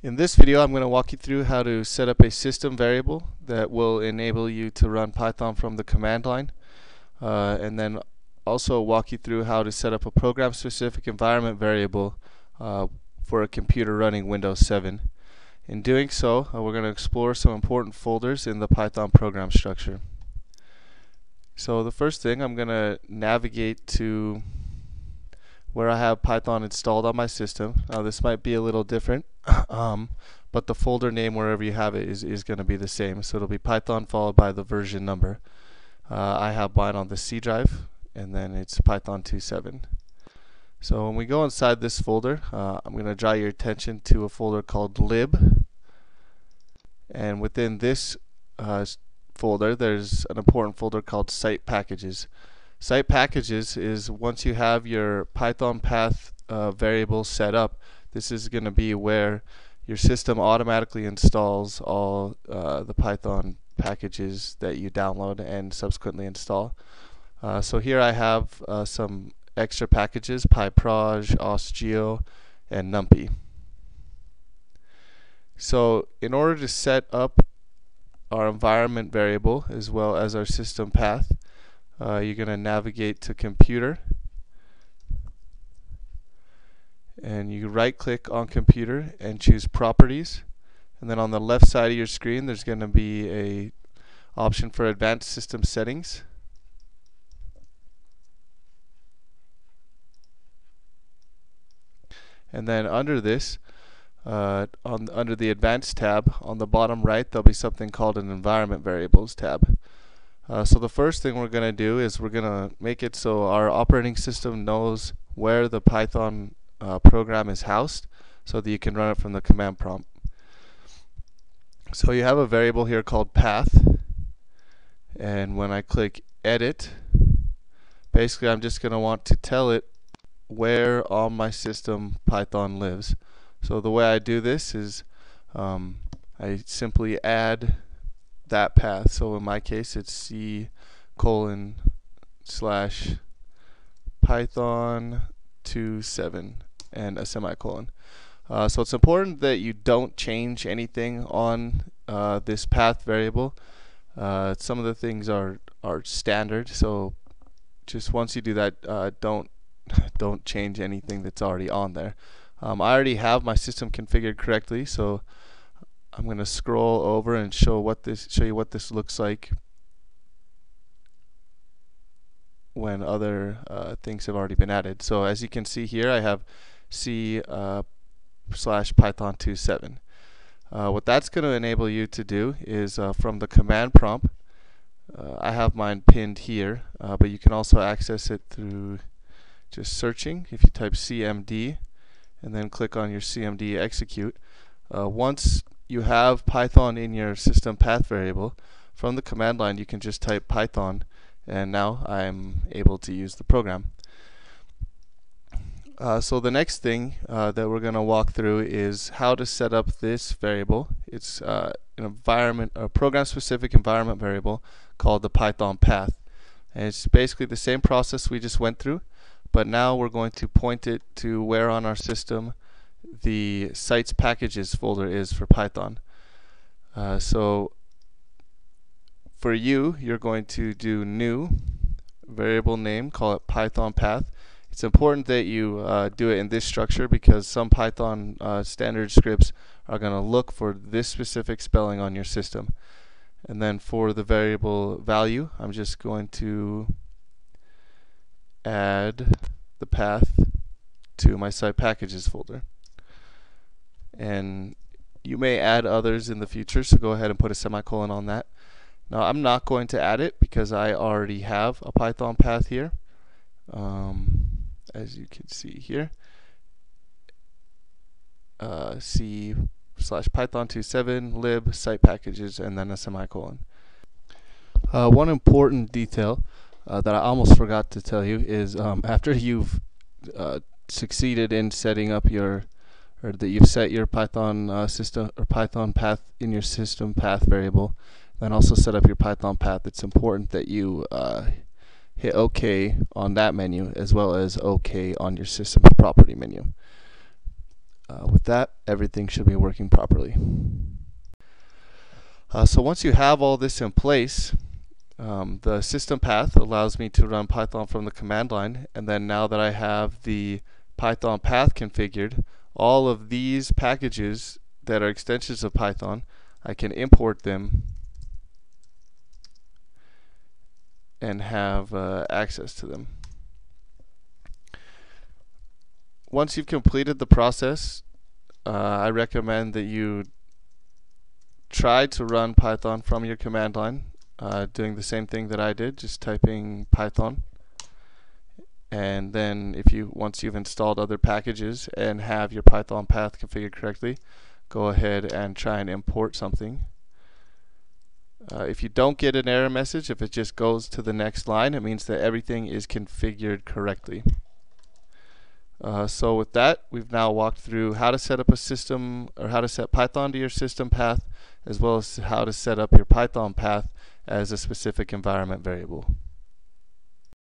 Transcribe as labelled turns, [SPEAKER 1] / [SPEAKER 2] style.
[SPEAKER 1] In this video, I'm going to walk you through how to set up a system variable that will enable you to run Python from the command line, and then also walk you through how to set up a program-specific environment variable for a computer running Windows 7. In doing so, we're going to explore some important folders in the Python program structure. So the first thing, I'm going to navigate to where I have Python installed on my system. Now this might be a little different, but the folder name wherever you have it is going to be the same. So it'll be Python followed by the version number. I have mine on the C drive, and then it's Python 2.7. So when we go inside this folder, I'm going to draw your attention to a folder called lib, and within this folder there's an important folder called site packages. Site packages is once you have your Python path variable set up, this is going to be where your system automatically installs all the Python packages that you download and subsequently install. So here I have some extra packages: pyproj, osgeo, and numpy. So in order to set up our environment variable as well as our system path, you're going to navigate to computer, and you right click on computer and choose properties, and then on the left side of your screen there's going to be a option for advanced system settings. And then under this, under the advanced tab on the bottom right, there'll be something called an environment variables tab. So the first thing we're going to do is we're going to make it so our operating system knows where the Python program is housed, so that you can run it from the command prompt. So you have a variable here called path, and when I click edit, basically I'm just going to want to tell it where on my system Python lives. So the way I do this is I simply add that path. So in my case it's C:/Python 2.7 and a semicolon. So it's important that you don't change anything on this path variable. Some of the things are standard, so just once you do that, don't change anything that's already on there. I already have my system configured correctly, so I'm going to scroll over and show you what this looks like when other things have already been added. So as you can see here, I have C/Python 2.7. What that's going to enable you to do is from the command prompt, I have mine pinned here, but you can also access it through just searching. If you type cmd and then click on your cmd execute, once you have Python in your system path variable, from the command line you can just type Python, and now I'm able to use the program. So the next thing that we're going to walk through is how to set up this variable. It's a program-specific environment variable called the Python path, and it's basically the same process we just went through, but now we're going to point it to where on our system the sites packages folder is for Python. So for you're going to do new variable name, call it Python path. It's important that you do it in this structure because some Python standard scripts are going to look for this specific spelling on your system. And then for the variable value, I'm just going to add the path to my site packages folder. And you may add others in the future, so go ahead and put a semicolon on that. Now I'm not going to add it because I already have a Python path here, as you can see here, C/Python 2.7 lib site packages and then a semicolon. One important detail that I almost forgot to tell you is after you've succeeded in setting up that you've set your Python system or Python path in your system path variable, then also set up your Python path, it's important that you hit OK on that menu as well as OK on your system's property menu. With with that, everything should be working properly. So once you have all this in place, the system path allows me to run Python from the command line, and then now that I have the Python path configured, all of these packages that are extensions of Python, I can import them and have access to them. Once you've completed the process, I recommend that you try to run Python from your command line, doing the same thing that I did, just typing Python. And then once you've installed other packages and have your Python path configured correctly, go ahead and try and import something. If you don't get an error message, if it just goes to the next line, it means that everything is configured correctly. So with that, we've now walked through how to set up a system, or how to set Python to your system path, as well as how to set up your Python path as a specific environment variable.